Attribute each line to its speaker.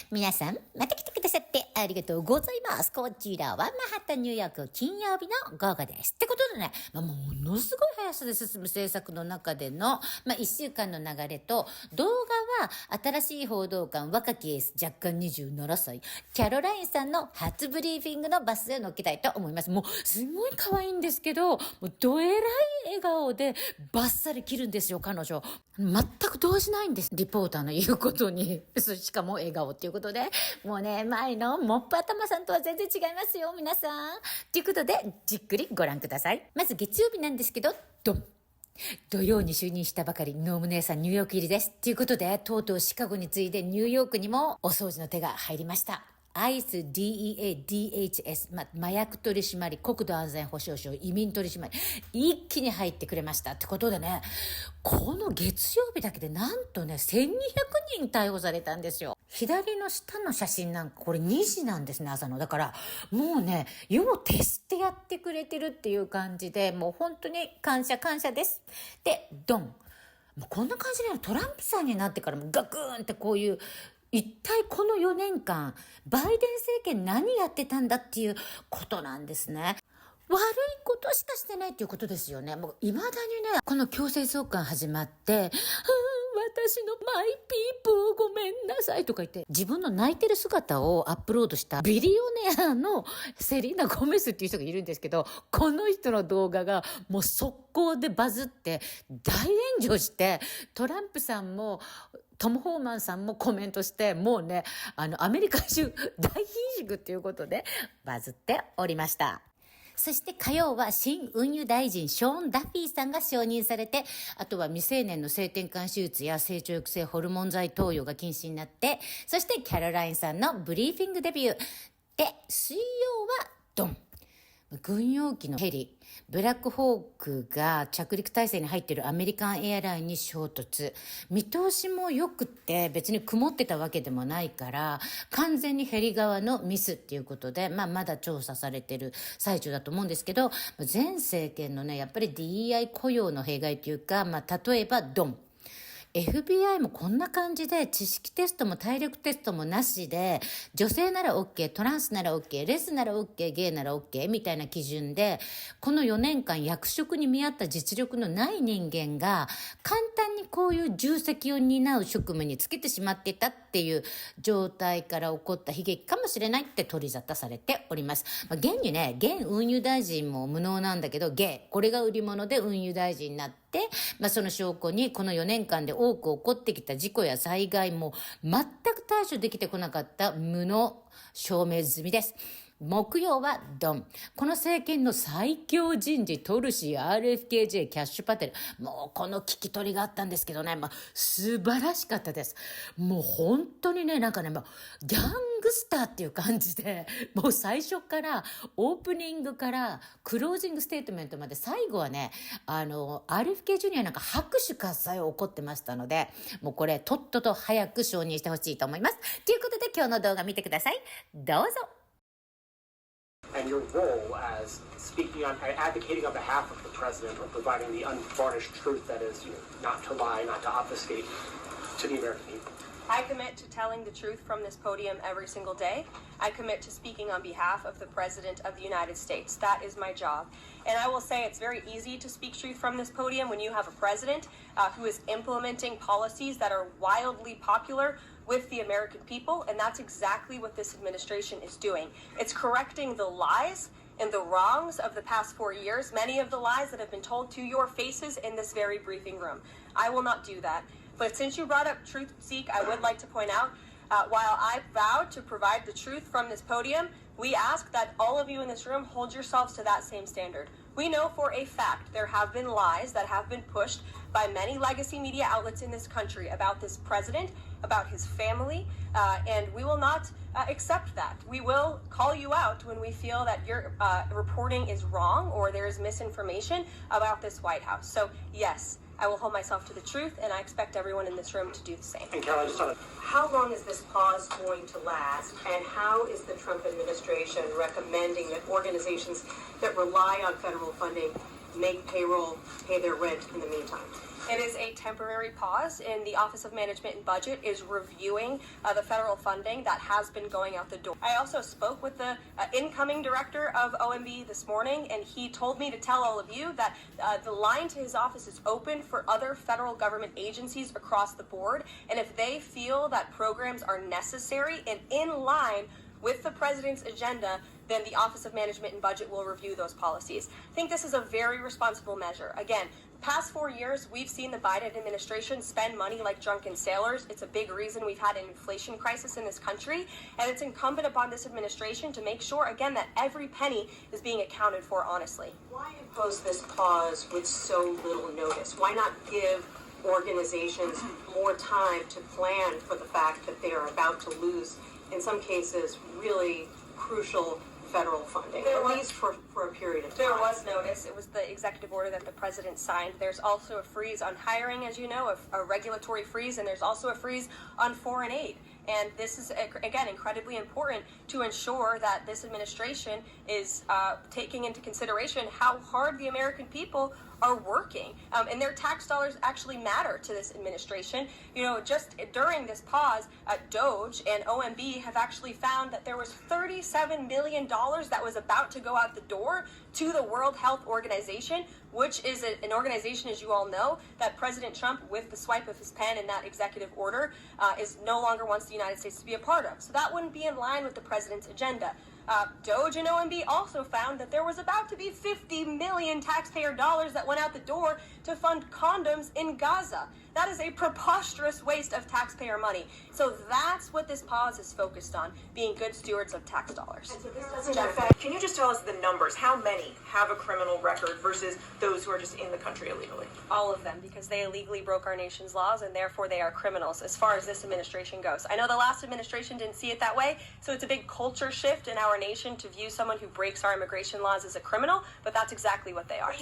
Speaker 1: 皆さん、また来てくださってありがとうございます。こちらはマンハッタンニューヨーク金曜日の午後です。ってことでね、ものすごい速さで進む制作の中での、1週間の流れと、動画は新しい報道官若きエース若干27歳、キャロラインさんの初ブリーフィングのバスで乗っけたいと思います。もうすごい可愛いんですけど、もうどえらい笑顔でバッサリ切るんですよ、彼女。全く動じないんです。リポーターの言うことに。しかも笑顔っていうことで。もうね、前のモップ頭さんとは全然違いますよ、皆さん。ということで、じっくりご覧ください。まず月曜日なんですけど、ドン。土曜に就任したばかり、ノーム姉さんニューヨーク入りです。ということで、とうとうシカゴに次いでニューヨークにもお掃除の手が入りました。アイス DEA DHS、麻薬取締り、国土安全保障省、移民取締り、一気に入ってくれました。ってことでね、この月曜日だけでなんとね、1200人逮捕されたんですよ。左の下の写真なんか、これ2時なんですね、朝の。だから、もうね、世を徹してやってくれてるっていう感じで、もう本当に感謝です。で、ドン。もうこんな感じでトランプさんになってからもガクーンってこういう、一体この4年間、バイデン政権何やってたんだっていうことなんですね。悪いことしかしてないっていうことですよね。もう未だにね、この強制送還始まって、私のマイピープーごめんなさいとか言って、自分の泣いてる姿をアップロードしたビリオネアのセリーナ・ゴメスっていう人がいるんですけど、この人の動画がもう速攻でバズって大炎上して、トランプさんもトム・ホーマンさんもコメントして、もうね、アメリカ中大貧縮っていうことでバズっておりました。そして火曜は新運輸大臣ショーン・ダフィーさんが承認されて、あとは未成年の性転換手術や成長抑制ホルモン剤投与が禁止になって、そしてキャロラインさんのブリーフィングデビュー。で、水曜はドン。軍用機のヘリ、ブラックホークが着陸態勢に入っているアメリカンエアラインに衝突。見通しも良くって別に曇ってたわけでもないから、完全にヘリ側のミスっていうことで、まだ調査されてる最中だと思うんですけど、前政権のね、やっぱり DEI 雇用の弊害っていうか、例えばドン。FBI もこんな感じで知識テストも体力テストもなしで、女性なら OK、トランスなら OK、レスなら OK、ゲイなら OK みたいな基準で、この4年間役職に見合った実力のない人間が簡単にこういう重責を担う職務につけてしまっていたっていう状態から起こった悲劇かもしれないって取り沙汰されております。現にね、現運輸大臣も無能なんだけど、これが売り物で運輸大臣になって、その証拠にこの4年間で多く起こってきた事故や災害も全く対処できてこなかった無能証明済みです。木曜はドン。この政権の最強人事、トルシー、RFKJ、キャッシュパテル。もうこの聞き取りがあったんですけどね、素晴らしかったです。もう本当にね、ギャングスターっていう感じで、もう最初から、オープニングから、クロージングステートメントまで、最後はね、RFK ジュニアなんか拍手喝采を起こってましたので、もうこれ、とっとと早く承認してほしいと思います。ということで今日の動画見てください。どうぞ。
Speaker 2: And your role as speaking on, advocating on behalf of the president or providing the unvarnished truth that is, not to lie, not to obfuscate to the American people.
Speaker 3: I commit to telling the truth from this podium every single day. I commit to speaking on behalf of the President of the United States. That is my job. And I will say it's very easy to speak truth from this podium when you have a president who is implementing policies that are wildly popular with the American people, and that's exactly what this administration is doing. It's correcting the lies and the wrongs of the past 4 years, many of the lies that have been told to your faces in this very briefing room. I will not do that. But since you brought up Truth Seek, I would like to point out, while I vowed to provide the truth from this podium, we ask that all of you in this room hold yourselves to that same standard. We know for a fact there have been lies that have been pushed by many legacy media outlets in this country about this president, about his family, and we will not accept that. We will call you out when we feel that your reporting is wrong or there is misinformation about this White House. So yes, I will hold myself to the truth, and I expect everyone in this room to do the same.
Speaker 2: And Carol, I just want to...
Speaker 4: How long is this pause going to last, and how is the Trump administration recommending that organizations that rely on federal funding make payroll, pay their rent in the meantime?
Speaker 3: It is a temporary pause, and the Office of Management and Budget is reviewing the federal funding that has been going out the door. I also spoke with the incoming director of OMB this morning, and he told me to tell all of you that the line to his office is open for other federal government agencies across the board, and if they feel that programs are necessary and in line with the president's agenda, then the Office of Management and Budget will review those policies. I think this is a very responsible measure. Again, past 4 years, we've seen the Biden administration spend money like drunken sailors. It's a big reason we've had an inflation crisis in this country, and it's incumbent upon this administration to make sure, again, that every penny is being accounted for honestly.
Speaker 4: Why impose this pause with so little notice? Why not give organizations more time to plan for the fact that they are about to lose, in some cases, really crucial federal funding, at least for a period of time?
Speaker 3: There was notice. It was the executive order that the president signed. There's also a freeze on hiring, as you know, a regulatory freeze, and there's also a freeze on foreign aid. And this is, again, incredibly important to ensure that this administration is taking into consideration how hard the American people are working. And their tax dollars actually matter to this administration. You know, just during this pause, DOGE and OMB have actually found that there was $37 million that was about to go out the door to the World Health Organization, which is an organization, as you all know, that President Trump, with the swipe of his pen in that executive order, is no longer wants the United States to be a part of. So that wouldn't be in line with the president's agenda. DOGE and OMB also found that there was about to be 50 million taxpayer dollars that went out the door to fund condoms in Gaza. That is a preposterous waste of taxpayer money. So that's what this pause is focused on, being good stewards of tax dollars.
Speaker 4: And so this doesn't affect.
Speaker 5: Can you just tell us the numbers? How many have a criminal record versus those who are just in the country illegally?
Speaker 3: All of them, because they illegally broke our nation's laws, and therefore they are criminals as far as this administration goes. I know the last administration didn't see it that way, so it's a big culture shift in our nation to view someone who breaks our immigration laws as a criminal, but that's exactly what they are.